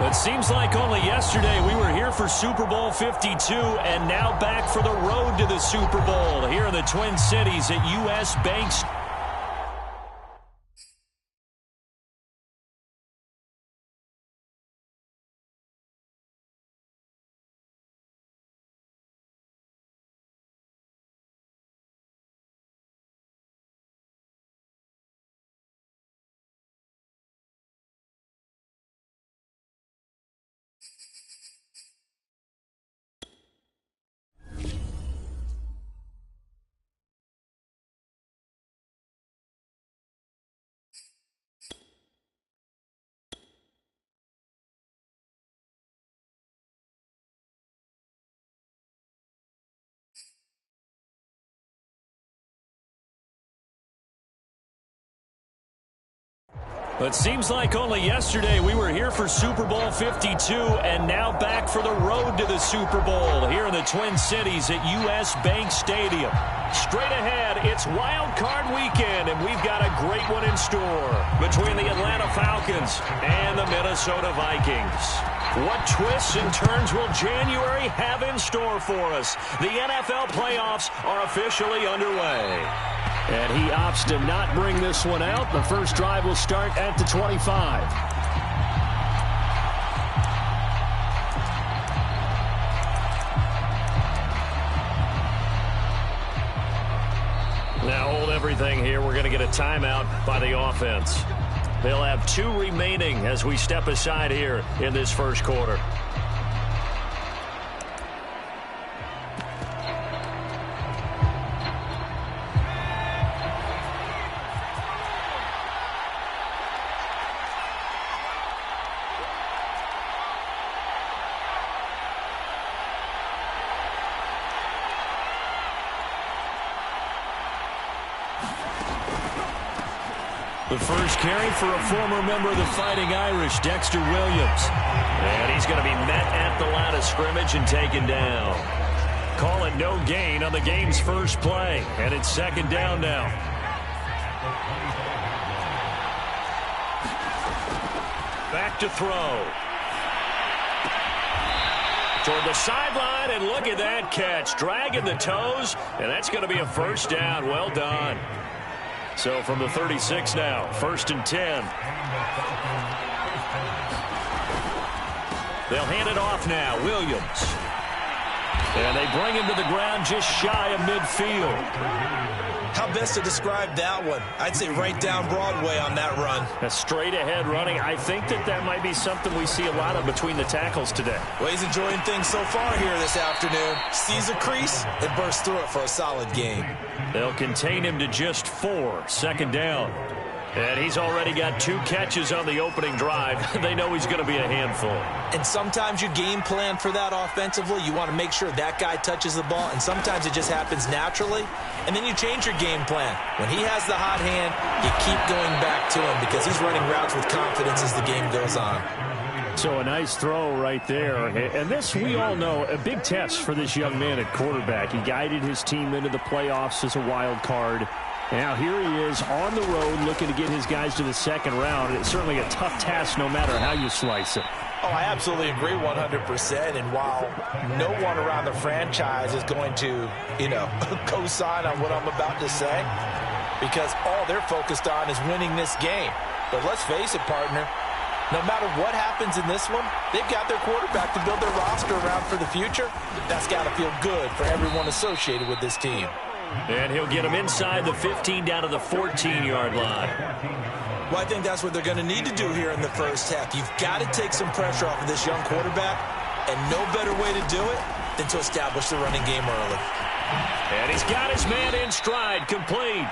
It seems like only yesterday we were here for Super Bowl 52 and now back for the road to the Super Bowl here in the Twin Cities at U.S. Bank. It seems like only yesterday we were here for Super Bowl 52 and now back for the road to the Super Bowl here in the Twin Cities at U.S. Bank Stadium. Straight ahead, it's Wild Card Weekend, and we've got a great one in store between the Atlanta Falcons and the Minnesota Vikings. What twists and turns will January have in store for us? The NFL playoffs are officially underway. And he opts to not bring this one out. The first drive will start at the 25. Now hold everything here. We're going to get a timeout by the offense. They'll have 2 remaining as we step aside here in this first quarter. The first carry for a former member of the Fighting Irish, Dexter Williams. And he's going to be met at the line of scrimmage and taken down. Call it no gain on the game's first play. And it's second down now. Back to throw. Toward the sideline, and look at that catch. Dragging the toes, and that's going to be a first down. Well done. So from the 36 now, 1st and 10. They'll hand it off now, Williams. And they bring him to the ground just shy of midfield. How best to describe that one? I'd say right down Broadway on that run. A straight ahead running. I think that might be something we see a lot of between the tackles today. Well, he's enjoying things so far here this afternoon. Sees a crease and bursts through it for a solid game. They'll contain him to just 4, second down. And he's already got 2 catches on the opening drive. They know he's going to be a handful. And sometimes you game plan for that offensively. You want to make sure that guy touches the ball, and sometimes it just happens naturally. And then you change your game plan. When he has the hot hand, you keep going back to him because he's running routes with confidence as the game goes on. So a nice throw right there. And this, we all know, a big test for this young man at quarterback. He guided his team into the playoffs as a wild card. Now here he is on the road looking to get his guys to the second round. It's certainly a tough task no matter how you slice it. Oh, I absolutely agree 100%. And while no one around the franchise is going to, co-sign on what I'm about to say, because all they're focused on is winning this game. But let's face it, partner, no matter what happens in this one, they've got their quarterback to build their roster around for the future. That's got to feel good for everyone associated with this team. And he'll get him inside the 15 down to the 14-yard line. Well, I think that's what they're going to need to do here in the first half. You've got to take some pressure off of this young quarterback, and no better way to do it than to establish the running game early. And he's got his man in stride, complete.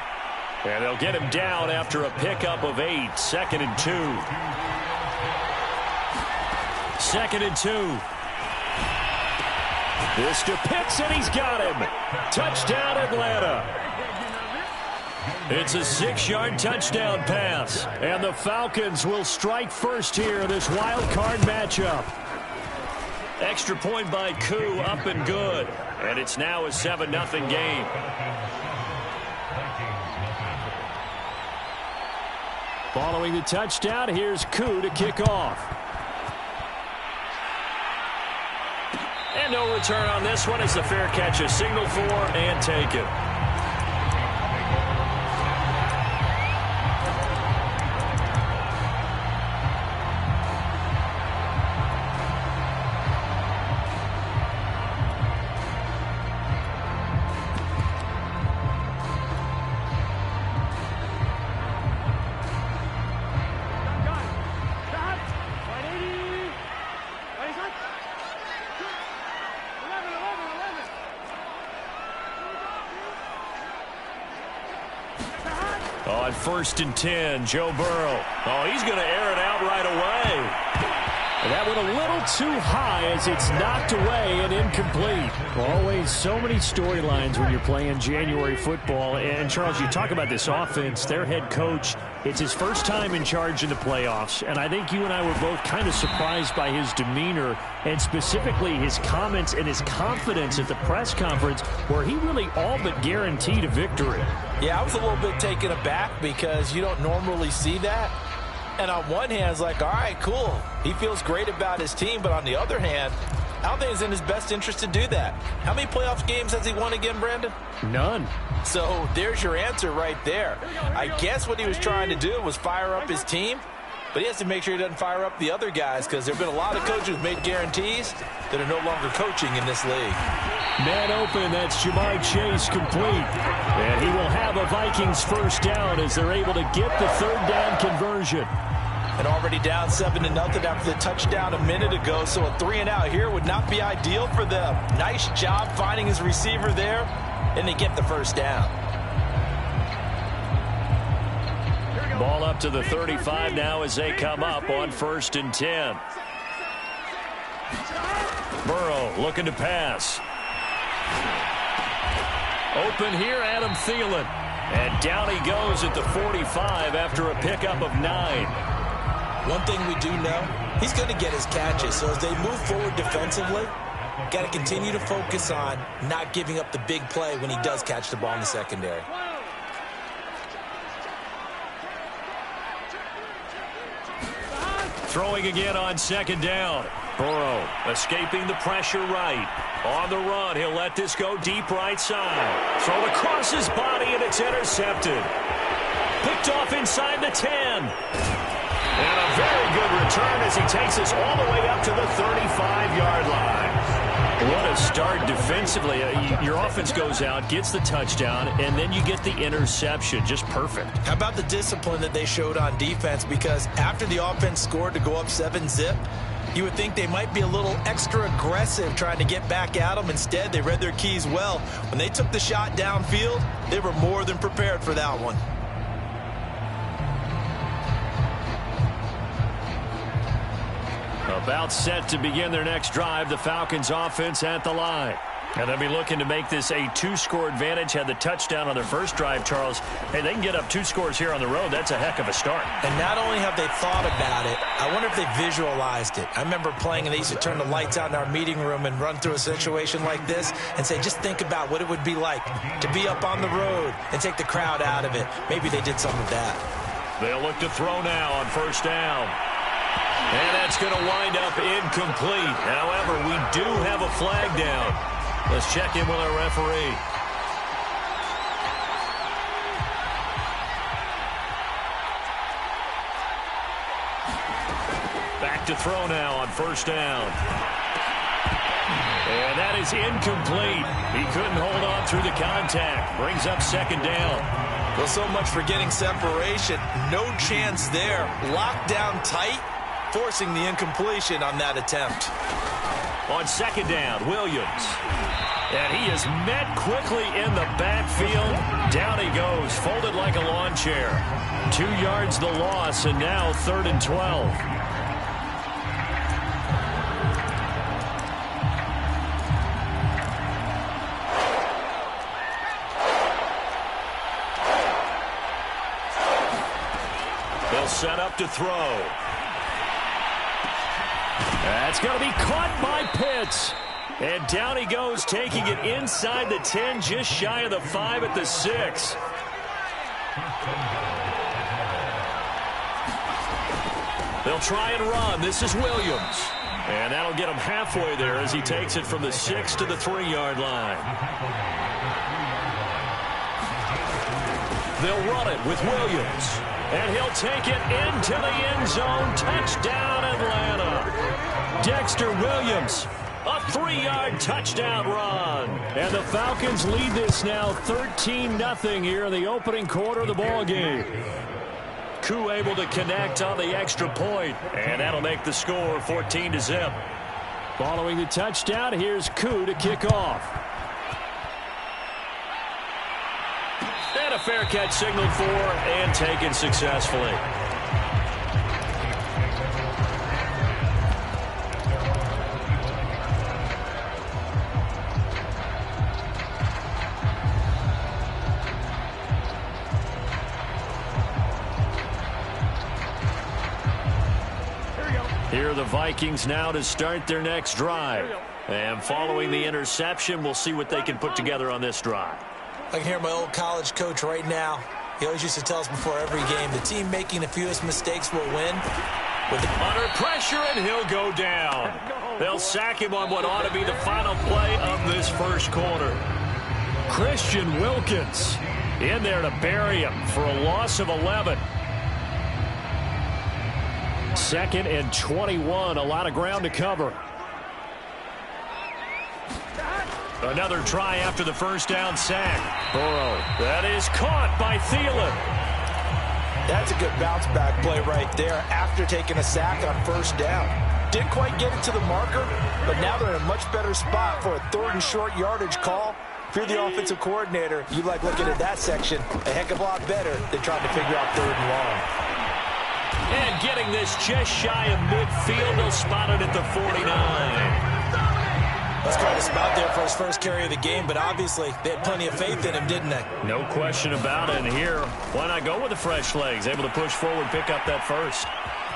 And they'll get him down after a pickup of 8, 2nd and 2. 2nd and 2. This to Pitts, and he's got him. Touchdown, Atlanta. It's a 6-yard touchdown pass. And the Falcons will strike first here in this wild card matchup. Extra point by Koo, up and good. And it's now a 7-0 game. Following the touchdown, here's Koo to kick off. And no return on this one as the fair catch is signaled for and taken. On 1st and 10, Joe Burrow. Oh, he's going to air it out right away. That went a little too high as it's knocked away and incomplete. Always so many storylines when you're playing January football. And, Charles, you talk about this offense, their head coach, it's his first time in charge in the playoffs. And I think you and I were both kind of surprised by his demeanor and specifically his comments and his confidence at the press conference where he really all but guaranteed a victory. Yeah, I was a little bit taken aback because you don't normally see that. And on one hand, it's like, all right, cool. He feels great about his team. But on the other hand, I don't think it's in his best interest to do that. How many playoff games has he won again, Brandon? None. So there's your answer right there. I guess what he was trying to do was fire up his team. But he has to make sure he doesn't fire up the other guys because there have been a lot of coaches who've made guarantees that are no longer coaching in this league. Man open, that's Jamar Chase complete. And he will have a Vikings first down as they're able to get the third down conversion. And already down 7-0 after the touchdown a minute ago, so a 3-and-out here would not be ideal for them. Nice job finding his receiver there, and they get the first down. Ball up to the 35 now as they come up on 1st and 10. Burrow looking to pass. Open here, Adam Thielen. And down he goes at the 45 after a pickup of 9. One thing we do know, he's going to get his catches. So as they move forward defensively, got to continue to focus on not giving up the big play when he does catch the ball in the secondary. Throwing again on 2nd down. Burrow escaping the pressure right. On the run, he'll let this go deep right side. Thrown across his body, and it's intercepted. Picked off inside the 10. And a very good return as he takes us all the way up to the 35-yard line. What a start defensively. Your offense goes out, gets the touchdown, and then you get the interception. Just perfect. How about the discipline that they showed on defense? Because after the offense scored to go up 7-zip, you would think they might be a little extra aggressive trying to get back at them. Instead, they read their keys well. When they took the shot downfield, they were more than prepared for that one. About set to begin their next drive, the Falcons offense at the line. And they'll be looking to make this a 2-score advantage. Had the touchdown on their first drive, Charles. Hey, they can get up 2 scores here on the road. That's a heck of a start. And not only have they thought about it, I wonder if they visualized it. I remember playing, and they used to turn the lights out in our meeting room and run through a situation like this and say, just think about what it would be like to be up on the road and take the crowd out of it. Maybe they did some of that. They'll look to throw now on 1st down. And that's going to wind up incomplete. However, we do have a flag down. Let's check in with our referee. Back to throw now on 1st down. And that is incomplete. He couldn't hold on through the contact. Brings up 2nd down. Well, so much for getting separation. No chance there. Locked down tight, forcing the incompletion on that attempt. On 2nd down, Williams. And he is met quickly in the backfield. Down he goes, folded like a lawn chair. 2 yards the loss, and now 3rd and 12. They'll set up to throw. That's going to be caught by Pitts. And down he goes, taking it inside the 10, just shy of the 5 at the 6. They'll try and run. This is Williams. And that'll get him halfway there as he takes it from the 6 to the 3-yard line. They'll run it with Williams. And he'll take it into the end zone. Touchdown, Atlanta. Dexter Williams, a 3-yard touchdown run. And the Falcons lead this now 13-0 here in the opening quarter of the ball game. Koo able to connect on the extra point, and that'll make the score 14-0. Following the touchdown, here's Koo to kick off. And a fair catch signaled for and taken successfully. Here are the Vikings now to start their next drive. And following the interception, we'll see what they can put together on this drive. I can hear my old college coach right now. He always used to tell us before every game, the team making the fewest mistakes will win. Under pressure, and he'll go down. They'll sack him on what ought to be the final play of this first quarter. Christian Wilkins in there to bury him for a loss of 11. 2nd and 21, a lot of ground to cover. Another try after the first down sack. Burrow, that is caught by Thielen. That's a good bounce back play right there after taking a sack on first down. Didn't quite get it to the marker, but now they're in a much better spot for a 3rd and short yardage call. If you're the offensive coordinator, you like looking at that section a heck of a lot better than trying to figure out 3rd and long. And getting this just shy of midfield, they'll spot it at the 49. Let's try to spot there for his first carry of the game, but obviously they had plenty of faith in him, didn't they? No question about it. And here, why not go with the fresh legs? Able to push forward, pick up that first.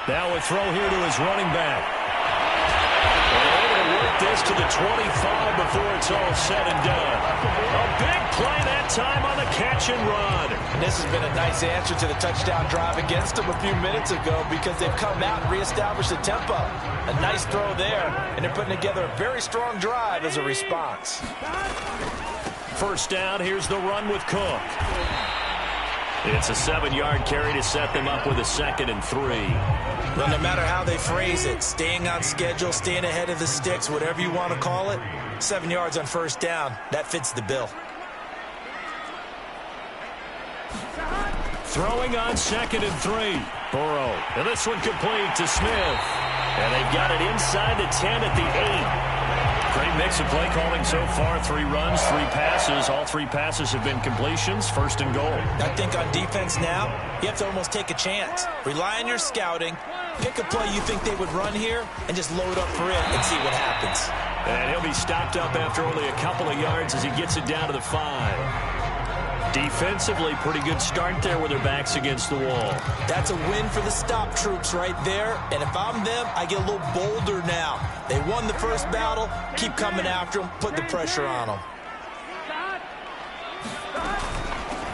Now a throw here to his running back. And able to work this to the 25 before it's all said and done. A big play that time on the catch and run. And this has been a nice answer to the touchdown drive against them a few minutes ago because they've come out and reestablished the tempo. A nice throw there, and they're putting together a very strong drive as a response. First down, here's the run with Cook. It's a 7-yard carry to set them up with a 2nd and 3. Well, no matter how they phrase it, staying on schedule, staying ahead of the sticks, whatever you want to call it, 7 yards on first down, that fits the bill. Throwing on 2nd and 3. Burrow. And this one complete to Smith. And they've got it inside the 10 at the 8. Great mix of play calling so far. 3 runs, 3 passes. All 3 passes have been completions. 1st and goal. I think on defense now, you have to almost take a chance. Rely on your scouting. Pick a play you think they would run here and just load up for it and see what happens. And he'll be stopped up after only a couple of yards as he gets it down to the 5. Defensively, pretty good start there with their backs against the wall. That's a win for the stop troops right there. And if I'm them, I get a little bolder now. They won the first battle. Keep coming after them. Put the pressure on them.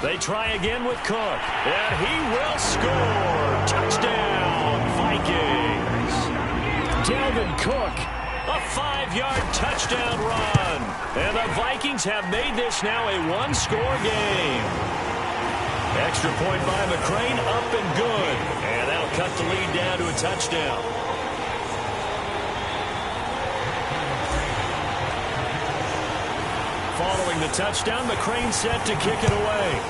They try again with Cook. And he will score. Touchdown, Vikings. Dalvin Cook. A 5-yard touchdown run. And the Vikings have made this now a 1-score game. Extra point by McCrane, up and good. And that'll cut the lead down to a touchdown. Following the touchdown, McCrane set to kick it away.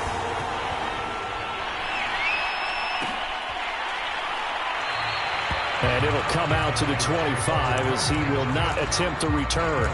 And it'll come out to the 25 as he will not attempt to return.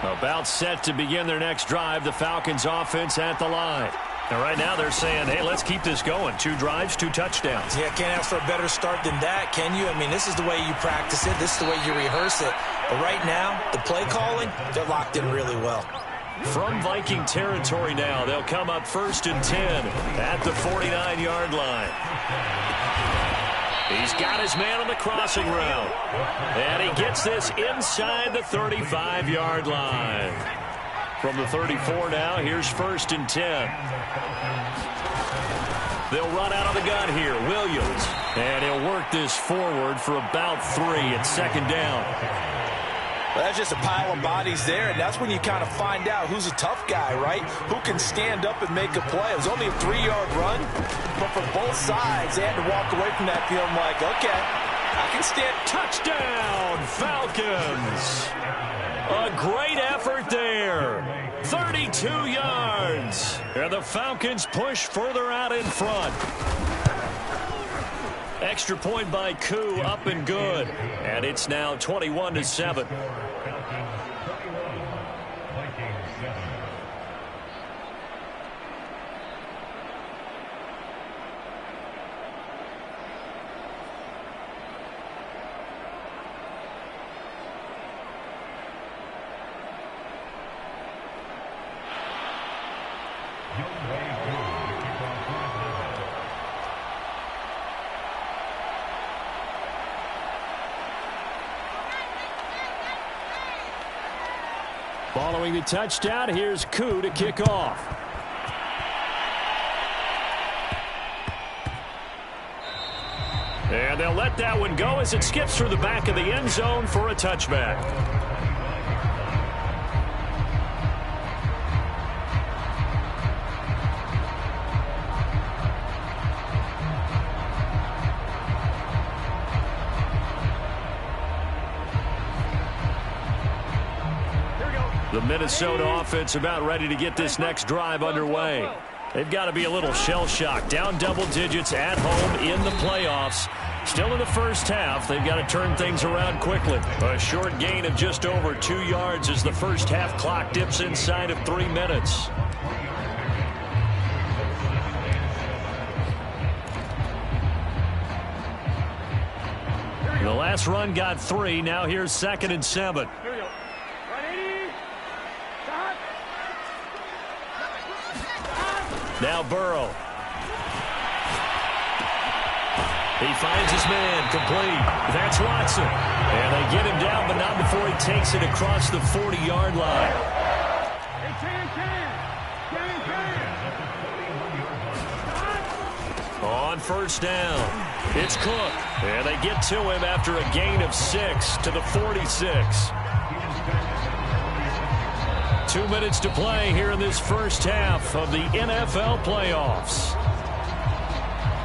About set to begin their next drive, the Falcons offense at the line. And right now they're saying, hey, let's keep this going. 2 drives, 2 touchdowns. Yeah, can't ask for a better start than that, can you? I mean, this is the way you practice it. This is the way you rehearse it. But right now, the play calling, they're locked in really well. From Viking territory now, they'll come up 1st and 10 at the 49-yard line. He's got his man on the crossing route. And he gets this inside the 35-yard line. From the 34 now, here's 1st and 10. They'll run out of the gun here. Williams. And he'll work this forward for about 3 at 2nd down. Well, that's just a pile of bodies there, and that's when you kind of find out who's a tough guy, right? Who can stand up and make a play. It was only a 3-yard run, but for both sides, they had to walk away from that field like, okay, I can stand. Touchdown, Falcons. A great effort there. 32 yards. And the Falcons push further out in front. Extra point by Koo, up and good. And it's now 21-7. Following the touchdown, here's Koo to kick off. And they'll let that one go as it skips through the back of the end zone for a touchback. The Minnesota offense about ready to get this next drive underway. They've got to be a little shell-shocked. Down double digits at home in the playoffs. Still in the first half. They've got to turn things around quickly. A short gain of just over 2 yards as the first half clock dips inside of 3 minutes. The last run got 3. Now here's 2nd and 7. Now Burrow. He finds his man, complete. That's Watson. And they get him down, but not before he takes it across the 40-yard line. On 1st down, it's Cook. And they get to him after a gain of 6 to the 46. 2 minutes to play here in this first half of the NFL playoffs.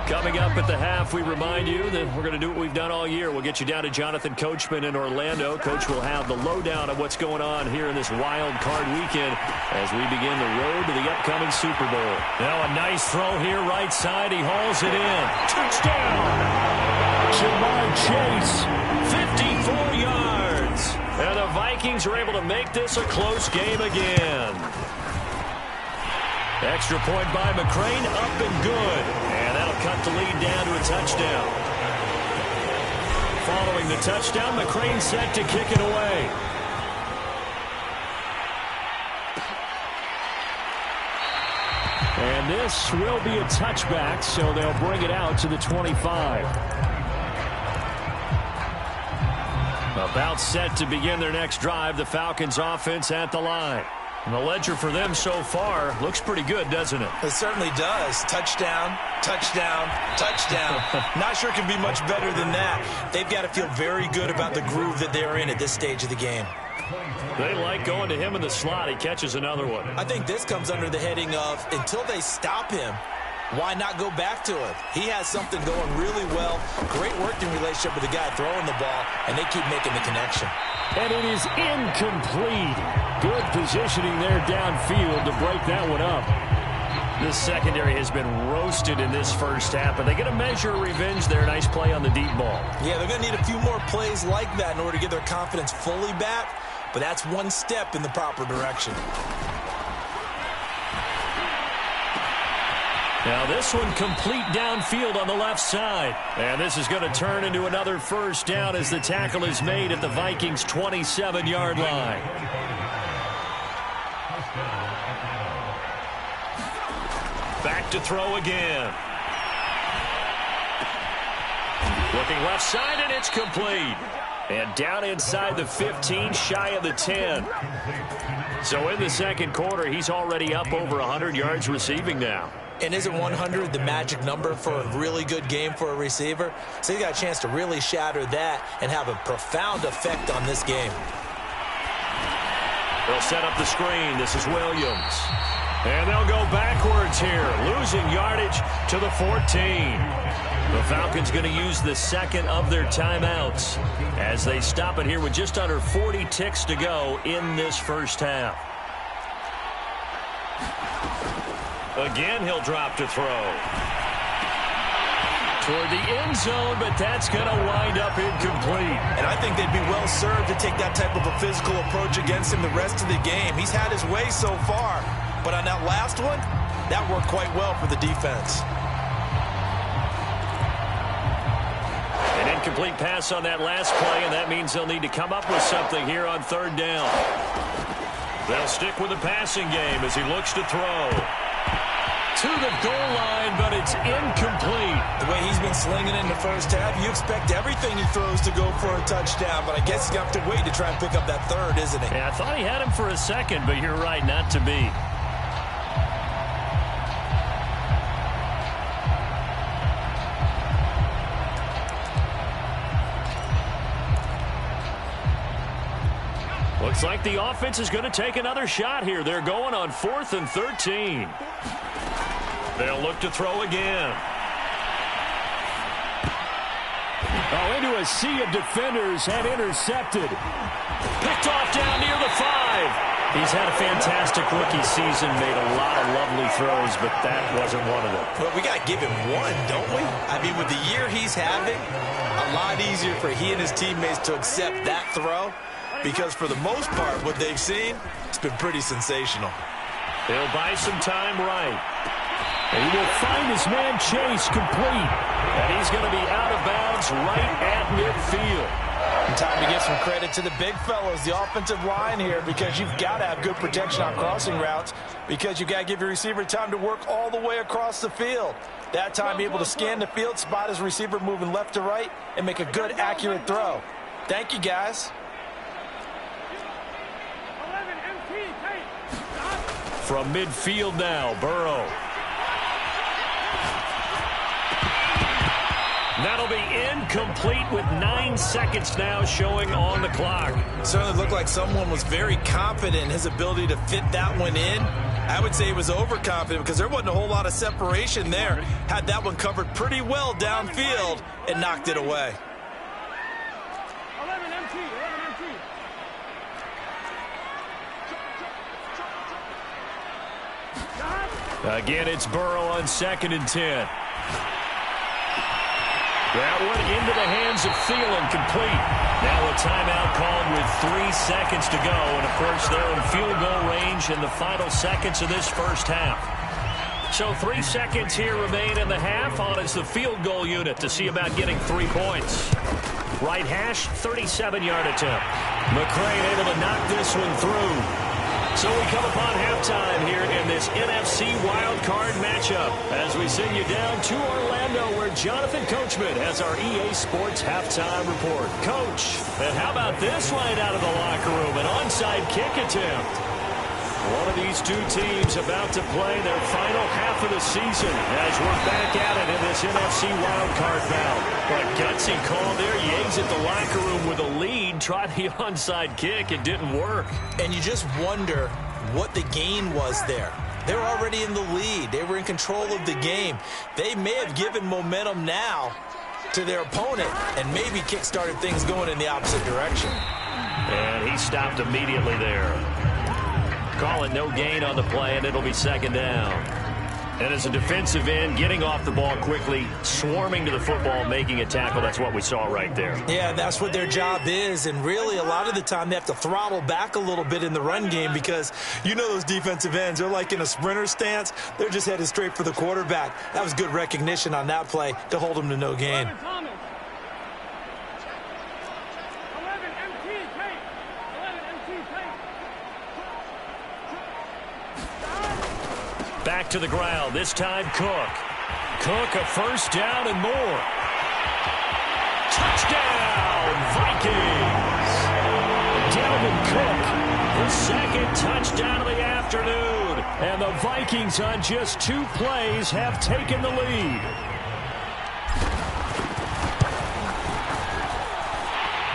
Coming up at the half, we remind you that we're going to do what we've done all year. We'll get you down to Jonathan Coachman in Orlando. Coach will have the lowdown of what's going on here in this wild card weekend as we begin the road to the upcoming Super Bowl. Now a nice throw here right side. He hauls it in. Touchdown! Jamar Chase, 54 yards. And the Vikings are able to make this a close game again. Extra point by McCrane, up and good. And that'll cut the lead down to a touchdown. Following the touchdown, McCrane set to kick it away. And this will be a touchback, so they'll bring it out to the 25. About set to begin their next drive, the Falcons offense at the line. And the ledger for them so far looks pretty good, doesn't it? It certainly does. Touchdown, touchdown, touchdown. Not sure it can be much better than that. They've got to feel very good about the groove that they're in at this stage of the game. They like going to him in the slot. He catches another one. I think this comes under the heading of until they stop him, why not go back to him? He has something going really well. Great working relationship with the guy throwing the ball, and they keep making the connection. And it is incomplete. Good positioning there downfield to break that one up. This secondary has been roasted in this first half, but they get a measure of revenge there. Nice play on the deep ball. Yeah, they're going to need a few more plays like that in order to get their confidence fully back, but that's one step in the proper direction. Now this one complete downfield on the left side. And this is going to turn into another first down as the tackle is made at the Vikings' 27-yard line. Back to throw again. Looking left side, and it's complete. And down inside the 15, shy of the 10. So in the second quarter, he's already up over 100 yards receiving now. And isn't 100 the magic number for a really good game for a receiver? So he got a chance to really shatter that and have a profound effect on this game. They'll set up the screen. This is Williams. And they'll go backwards here, losing yardage to the 14. The Falcons going to use the second of their timeouts as they stop it here with just under 40 ticks to go in this first half. Again, he'll drop to throw. Toward the end zone, but that's going to wind up incomplete. And I think they'd be well served to take that type of a physical approach against him the rest of the game. He's had his way so far, but on that last one, that worked quite well for the defense. An incomplete pass on that last play, and that means they'll need to come up with something here on third down. They'll stick with the passing game as he looks to throw. To the goal line, but it's incomplete. The way he's been slinging in the first half, you expect everything he throws to go for a touchdown, but I guess he's going to have to wait to try and pick up that third, isn't he? Yeah, I thought he had him for a second, but you're right, not to be. Looks like the offense is going to take another shot here. They're going on 4th and 13. They'll look to throw again. Oh, into a sea of defenders and intercepted. Picked off down near the 5. He's had a fantastic rookie season, made a lot of lovely throws, but that wasn't one of them. Well, we got to give him one, don't we? I mean, with the year he's having, a lot easier for he and his teammates to accept that throw, because for the most part, what they've seen, it's been pretty sensational. He'll buy some time right. He will find his man Chase complete. And he's going to be out of bounds right at midfield. And time to give some credit to the big fellows, the offensive line here, because you've got to have good protection on crossing routes, because you've got to give your receiver time to work all the way across the field. That time, be able to scan the field, spot his receiver moving left to right, and make a good, accurate throw. Thank you, guys. From midfield now, Burrow. That'll be incomplete with 9 seconds now showing on the clock. Certainly looked like someone was very confident in his ability to fit that one in. I would say he was overconfident because there wasn't a whole lot of separation there. Had that one covered pretty well downfield and knocked it away. 11 MT. Again, it's Burrow on 2nd and 10. That one into the hands of Thielen, complete. Now a timeout called with 3 seconds to go. And, of course, they're in field goal range in the final seconds of this first half. So 3 seconds here remain in the half. On is the field goal unit to see about getting 3 points. Right hash, 37-yard attempt. McCray able to knock this one through. So we come upon halftime here in this NFC wildcard matchup as we send you down to Orlando where Jonathan Coachman has our EA Sports halftime report. Coach, and how about this right out of the locker room? An onside kick attempt. One of these two teams about to play their final half of the season as we're back at it in this NFC wildcard bout. But gutsy call there. You exit the locker room with a lead. Try the onside kick. It didn't work. And you just wonder what the gain was there. They were already in the lead. They were in control of the game. They may have given momentum now to their opponent and maybe kick-started things going in the opposite direction. And he stopped immediately there. Call it no gain on the play, and it'll be 2nd down. And as a defensive end, getting off the ball quickly, swarming to the football, making a tackle, that's what we saw right there. Yeah, that's what their job is, and really a lot of the time they have to throttle back a little bit in the run game because you know those defensive ends, they're like in a sprinter stance. They're just headed straight for the quarterback. That was good recognition on that play to hold them to no gain. Back to the ground, this time Cook. Cook, a first down and more. Touchdown, Vikings! Dalvin Cook, the second touchdown of the afternoon. And the Vikings on just 2 plays have taken the lead.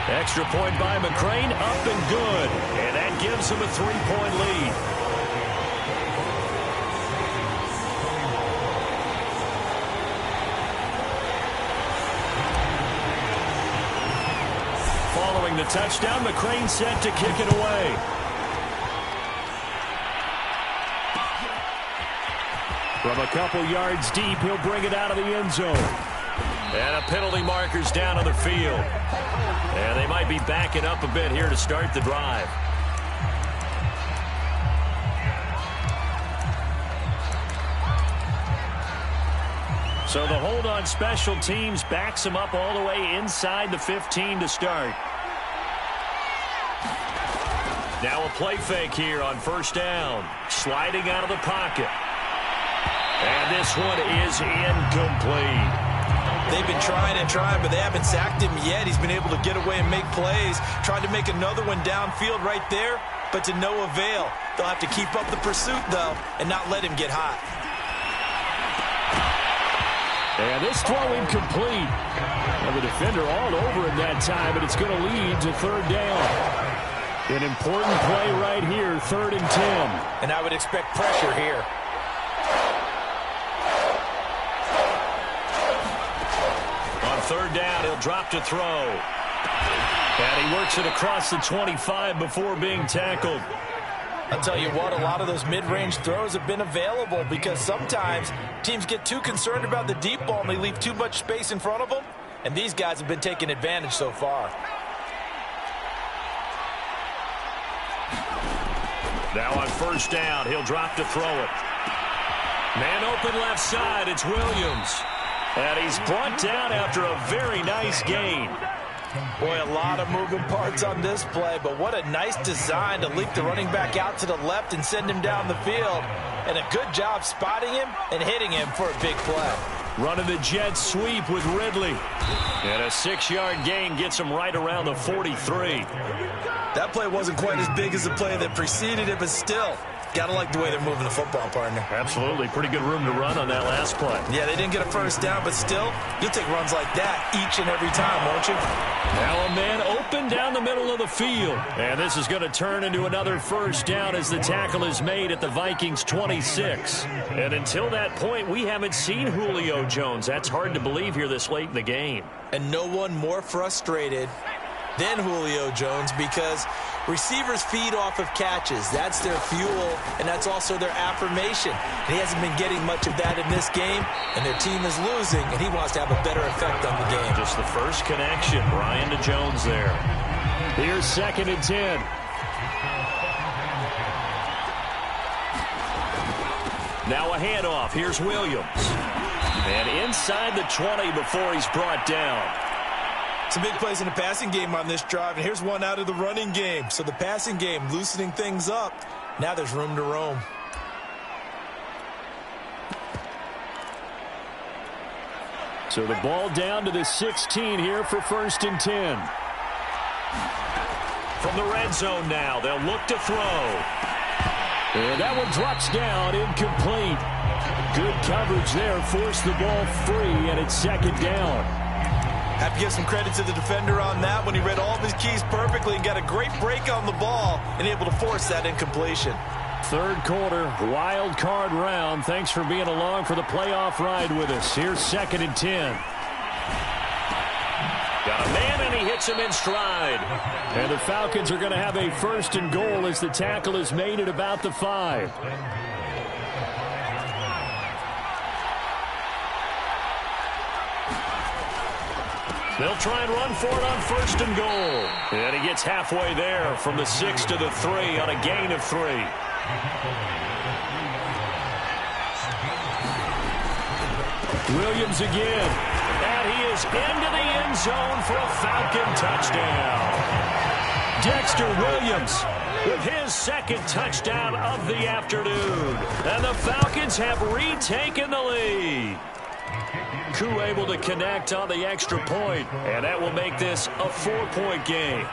Extra point by McCrane, up and good. And that gives him a 3-point lead. Following the touchdown, McCrane set to kick it away. From a couple yards deep, he'll bring it out of the end zone. And a penalty marker's down on the field. And they might be backing up a bit here to start the drive. So the hold on special teams backs him up all the way inside the 15 to start. Now a play fake here on first down. Sliding out of the pocket. And this one is incomplete. They've been trying and trying, but they haven't sacked him yet. He's been able to get away and make plays. Tried to make another one downfield right there, but to no avail. They'll have to keep up the pursuit, though, and not let him get hot. And this throw incomplete. Well, the defender all over it that time, but it's going to lead to third down. An important play right here, 3rd and 10. And I would expect pressure here. On third down, he'll drop to throw. And he works it across the 25 before being tackled. I'll tell you what, a lot of those mid-range throws have been available because sometimes teams get too concerned about the deep ball and they leave too much space in front of them. And these guys have been taking advantage so far. Now on first down, he'll drop to throw it. Man open left side, it's Williams. And he's brought down after a very nice gain. Boy, a lot of moving parts on this play, but what a nice design to leak the running back out to the left and send him down the field. And a good job spotting him and hitting him for a big play. Running the jet sweep with Ridley. And a 6-yard gain gets him right around the 43. That play wasn't quite as big as the play that preceded it, but still, gotta like the way they're moving the football, partner. Absolutely. Pretty good room to run on that last play. Yeah, they didn't get a first down, but still, you'll take runs like that each and every time, won't you? Now a man open down the middle of the field. And this is going to turn into another first down as the tackle is made at the Vikings 26. And until that point, we haven't seen Julio Jones. That's hard to believe here this late in the game. And no one more frustrated than Julio Jones because receivers feed off of catches. That's their fuel, and that's also their affirmation. And he hasn't been getting much of that in this game, and their team is losing, and he wants to have a better effect on the game. Just the first connection, Brian to Jones there. Here's 2nd and 10. Now a handoff. Here's Williams. And inside the 20 before he's brought down. Some big plays in the passing game on this drive, and here's one out of the running game. So the passing game loosening things up. Now there's room to roam. So the ball down to the 16 here for 1st and 10. From the red zone now, they'll look to throw. And that one drops down, incomplete. Good coverage there, forced the ball free, and it's 2nd down. Have to give some credit to the defender on that when he read all of his keys perfectly and got a great break on the ball and able to force that incompletion. 3rd quarter, wild card round. Thanks for being along for the playoff ride with us. Here's 2nd and 10. Got a man, and he hits him in stride. And the Falcons are going to have a 1st and goal as the tackle is made at about the 5. They'll try and run for it on 1st and goal. And he gets halfway there from the 6 to the 3 on a gain of 3. Williams again. And he is into the end zone for a Falcon touchdown. Dexter Williams with his 2nd touchdown of the afternoon. And the Falcons have retaken the lead. Koo able to connect on the extra point, and that will make this a 4-point game.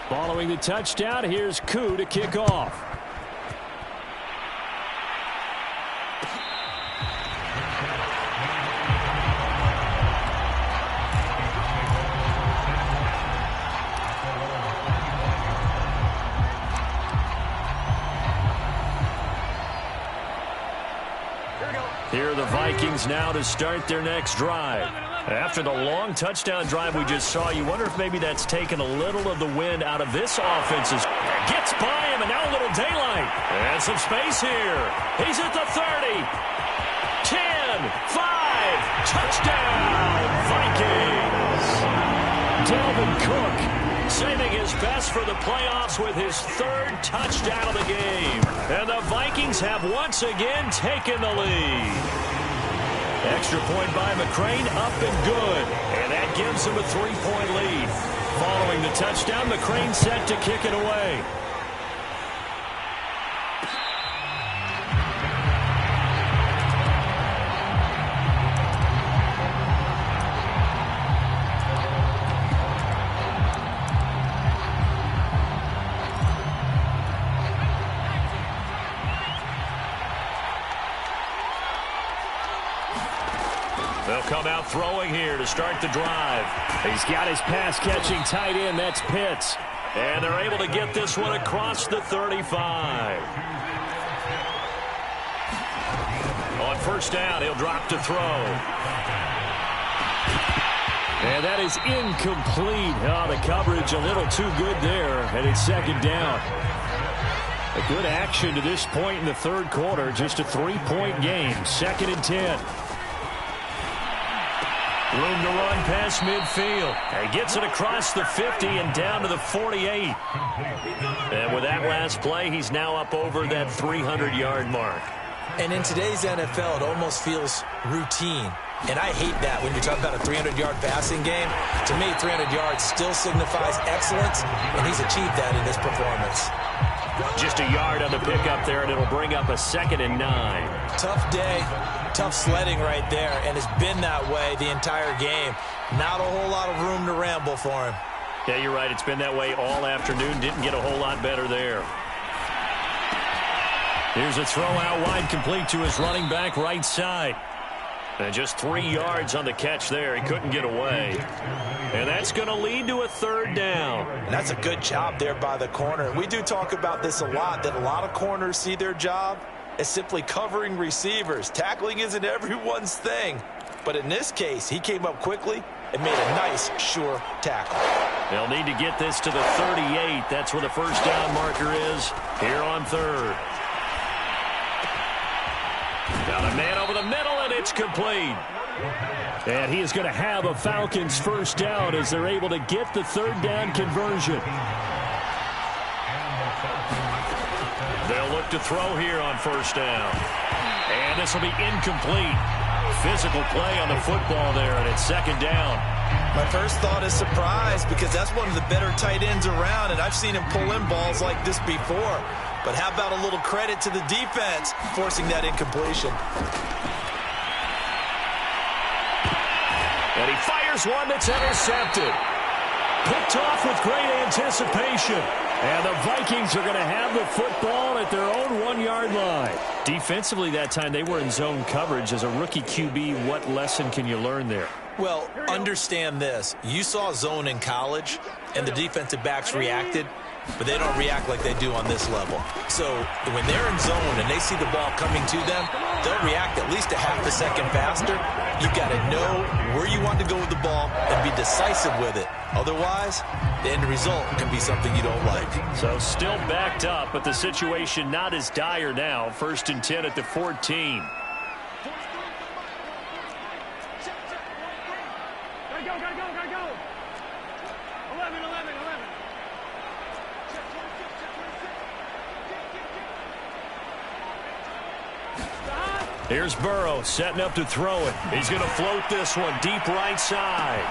Following the touchdown, here's Koo to kick off. Here are the Vikings now to start their next drive. After the long touchdown drive we just saw, you wonder if maybe that's taken a little of the wind out of this offense. Gets by him, and now a little daylight. And some space here. He's at the 30. 10, 5, touchdown, Vikings. Dalvin Cook saving his best for the playoffs with his 3rd touchdown of the game. And the Vikings have once again taken the lead. Extra point by McCrane, up and good. And that gives him a 3-point lead. Following the touchdown, McCrane set to kick it away. They'll come out throwing here to start the drive. He's got his pass-catching tight end. That's Pitts. And they're able to get this one across the 35. On first down, he'll drop to throw. And that is incomplete. Oh, the coverage a little too good there, and it's 2nd down. A good action to this point in the 3rd quarter. Just a 3-point game. 2nd and 10. Room to run past midfield. He gets it across the 50 and down to the 48. And with that last play, he's now up over that 300-yard mark. And in today's NFL, it almost feels routine. And I hate that when you're talking about a 300-yard passing game. To me, 300 yards still signifies excellence, and he's achieved that in this performance. Just a yard on the pickup there, and it'll bring up a 2nd and 9. Tough day, tough sledding right there, and it's been that way the entire game. Not a whole lot of room to ramble for him. Yeah, you're right. It's been that way all afternoon. Didn't get a whole lot better there. Here's a throw out wide, complete to his running back right side. And just 3 yards on the catch there. He couldn't get away. And that's going to lead to a 3rd down. And that's a good job there by the corner. We do talk about this a lot, that a lot of corners see their job as simply covering receivers. Tackling isn't everyone's thing. But in this case, he came up quickly and made a nice, sure tackle. They'll need to get this to the 38. That's where the first down marker is here on 3rd. Got a man over the middle, and it's complete. And he is going to have a Falcons first down as they're able to get the 3rd down conversion. They'll look to throw here on first down. And this will be incomplete. Physical play on the football there, and it's 2nd down. My first thought is surprise, because that's one of the better tight ends around, and I've seen him pull in balls like this before. But how about a little credit to the defense forcing that incompletion? And he fires one that's intercepted. Picked off with great anticipation. And the Vikings are going to have the football at their own 1-yard line. Defensively that time, they were in zone coverage. As a rookie QB, what lesson can you learn there? Well, understand this. You saw zone in college, and the defensive backs reacted, but they don't react like they do on this level. So when they're in zone and they see the ball coming to them, they'll react at least a half a second faster. You've got to know where you want to go with the ball and be decisive with it. Otherwise, the end result can be something you don't like. So still backed up, but the situation not as dire now. 1st and 10 at the 14. Gotta go. 11. Here's Burrow setting up to throw it. He's going to float this one deep right side.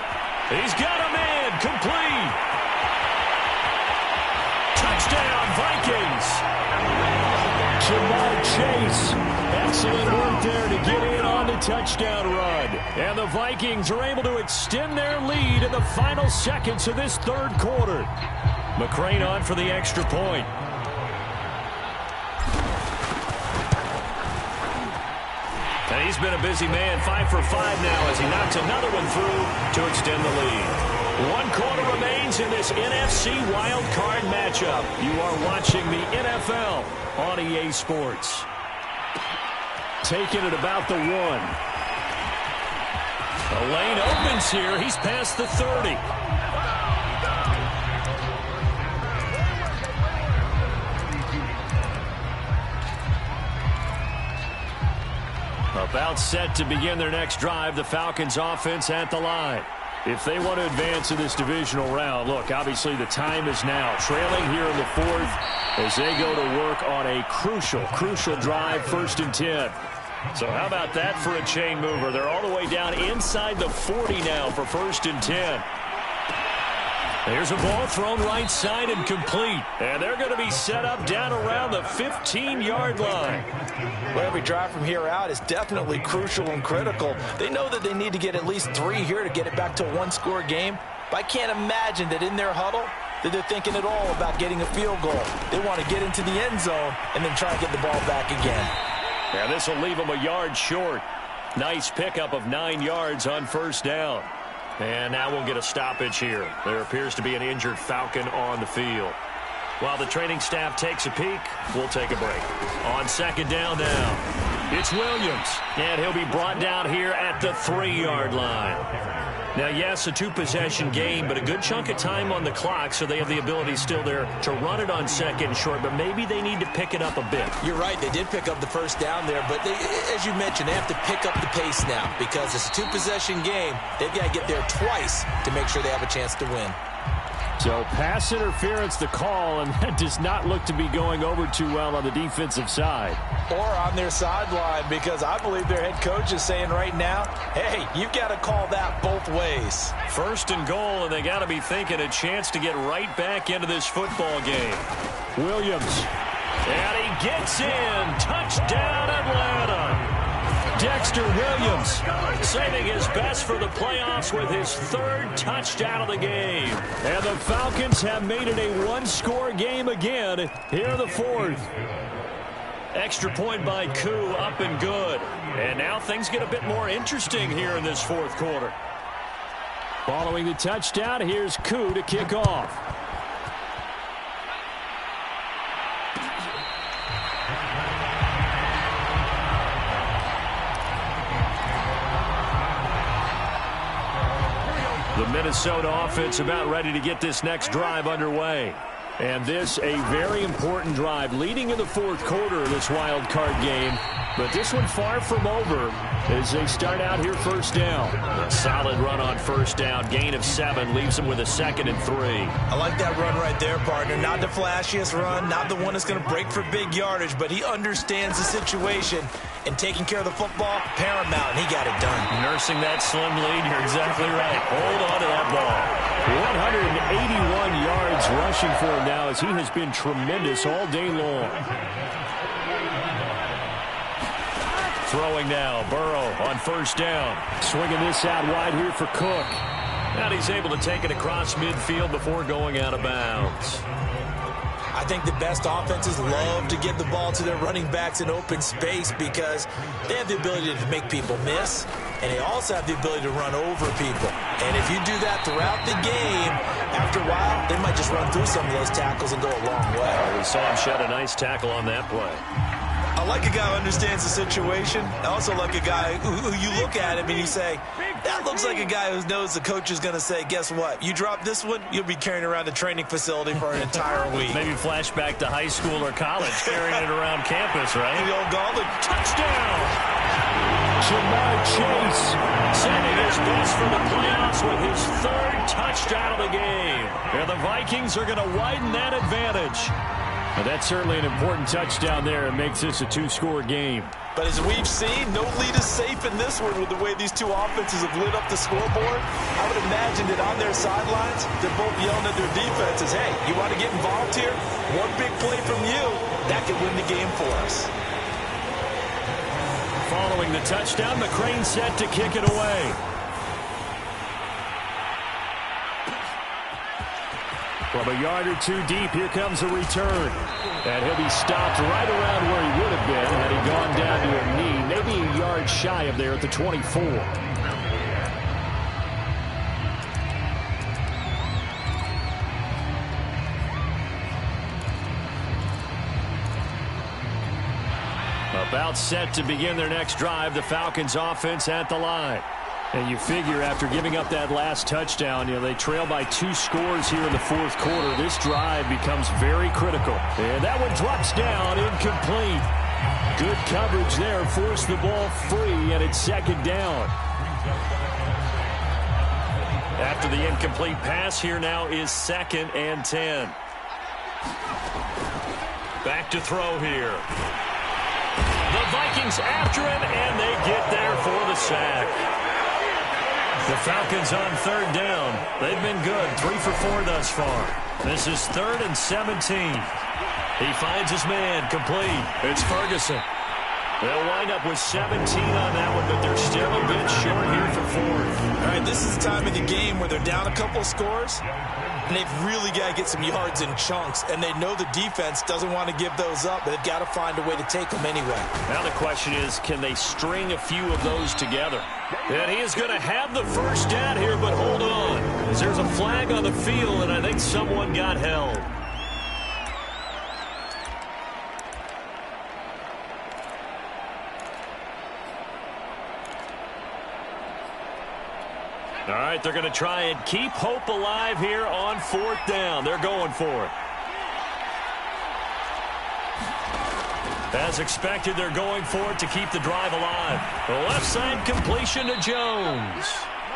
He's got a man complete. Touchdown, Vikings. Jamar Chase. Excellent work there to get in on the touchdown run. And the Vikings are able to extend their lead in the final seconds of this third quarter. McCrane on for the extra point. And he's been a busy man, 5 for 5 now as he knocks another one through to extend the lead. 1 quarter remains in this NFC wild card matchup. You are watching the NFL on EA Sports. Taking it about the 1. The lane opens here. He's past the 30. About set to begin their next drive, the Falcons offense at the line. If they want to advance in this divisional round, look, obviously the time is now. Trailing here in the 4th as they go to work on a crucial drive, 1st and 10. So how about that for a chain mover? They're all the way down inside the 40 now for 1st and 10. There's a ball thrown right side and complete. And they're going to be set up down around the 15-yard line. Well, every drive from here out is definitely crucial and critical. They know that they need to get at least 3 here to get it back to a 1-score game. But I can't imagine that in their huddle that they're thinking at all about getting a field goal. They want to get into the end zone and then try to get the ball back again. Yeah, this will leave them a yard short. Nice pickup of 9 yards on 1st down. And now we'll get a stoppage here. There appears to be an injured Falcon on the field. While the training staff takes a peek, we'll take a break. On 2nd down now, it's Williams. And he'll be brought down here at the 3-yard line. Now, yes, a 2-possession game, but a good chunk of time on the clock, so they have the ability still there to run it on 2nd and short, but maybe they need to pick it up a bit. You're right. They did pick up the 1st down there, but as you mentioned, they have to pick up the pace now because it's a 2-possession game. They've got to get there twice to make sure they have a chance to win. So pass interference the call, and that does not look to be going over too well on the defensive side. Or on their sideline, because I believe their head coach is saying right now, hey, you've got to call that both ways. 1st and goal, and they got to be thinking a chance to get right back into this football game. Williams, and he gets in. Touchdown, Atlanta. Dexter Williams saving his best for the playoffs with his 3rd touchdown of the game. And the Falcons have made it a 1-score game again here in the 4th. Extra point by Koo, up and good. And now things get a bit more interesting here in this 4th quarter. Following the touchdown, here's Koo to kick off. The Minnesota offense about ready to get this next drive underway. And this a very important drive leading in the 4th quarter of this wild card game. But this one far from over as they start out here 1st down. A solid run on 1st down. Gain of 7 leaves them with a 2nd and 3. I like that run right there, partner. Not the flashiest run, not the one that's going to break for big yardage, but he understands the situation. And taking care of the football, paramount, and he got it done. Nursing that slim lead, you're exactly right. Hold on to that ball. 181 yards rushing for him now as he has been tremendous all day long. Throwing now, Burrow on 1st down. Swinging this out wide here for Cook. And he's able to take it across midfield before going out of bounds. I think the best offenses love to get the ball to their running backs in open space because they have the ability to make people miss, and they also have the ability to run over people. And if you do that throughout the game, after a while, they might just run through some of those tackles and go a long way. We saw him shed a nice tackle on that play. I like a guy who understands the situation. I also like a guy who you look at him and you say, that looks like a guy who knows the coach is going to say, guess what? You drop this one, you'll be carrying around the training facility for an entire week. Maybe flashback to high school or college, carrying it around campus, right? The old gauntlet. Touchdown! Jamar Chase saving his best for the playoffs with his 3rd touchdown of the game. And the Vikings are going to widen that advantage. But that's certainly an important touchdown there. It makes this a 2-score game. But as we've seen, no lead is safe in this one with the way these two offenses have lit up the scoreboard. I would imagine that on their sidelines, they're both yelling at their defenses, hey, you want to get involved here? One big play from you, that could win the game for us. Following the touchdown, McCrane set to kick it away. From a yard or two deep, here comes a return. And he'll be stopped right around where he would have been had he gone down to a knee, maybe a yard shy of there at the 24. About set to begin their next drive, the Falcons offense at the line. And you figure after giving up that last touchdown, they trail by 2 scores here in the fourth quarter. This drive becomes very critical. And that one drops down, incomplete. Good coverage there, forced the ball free, and it's second down. After the incomplete pass, here now is 2nd and 10. Back to throw here. The Vikings after him, and they get there for the sack. The Falcons on 3rd down. They've been good, 3 for 4 thus far. This is 3rd and 17. He finds his man, complete. It's Ferguson. They'll wind up with 17 on that one, but they're still a bit short here for 4th. All right, this is the time of the game where they're down a couple of scores, and they've really got to get some yards in chunks, and they know the defense doesn't want to give those up, but they've got to find a way to take them anyway. Now the question is, can they string a few of those together? And he is going to have the first down here, but hold on. As there's a flag on the field, and I think someone got held. All right, they're going to try and keep hope alive here on 4th down. They're going for it. As expected, they're going for it to keep the drive alive. The left side completion to Jones.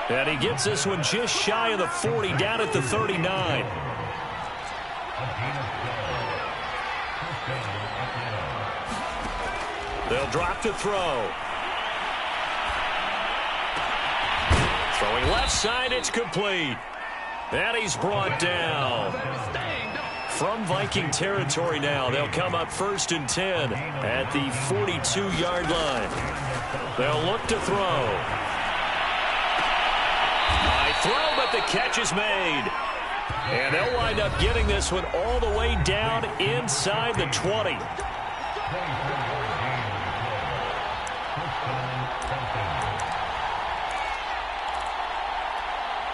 And he gets this one just shy of the 40, down at the 39. They'll drop to throw. Throwing left side, it's complete. And he's brought down. From Viking territory now, they'll come up 1st and 10 at the 42-yard line. They'll look to throw. High throw, but the catch is made. And they'll wind up getting this one all the way down inside the 20.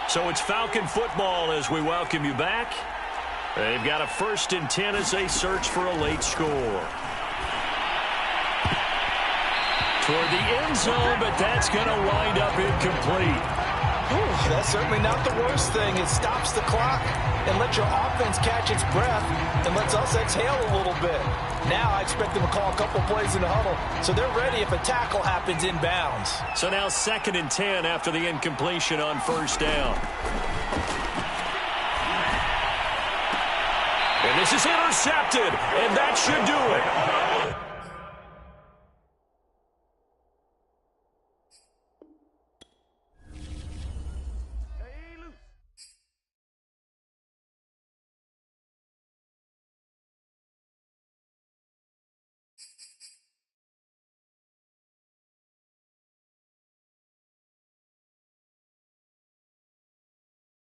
So it's Falcon football as we welcome you back. They've got a 1st and 10 as they search for a late score. Toward the end zone, but that's going to wind up incomplete. That's certainly not the worst thing. It stops the clock and lets your offense catch its breath and lets us exhale a little bit. Now I expect them to call a couple plays in the huddle, so they're ready if a tackle happens inbounds. So now 2nd and 10 after the incompletion on 1st down. And this is intercepted, and that should do it.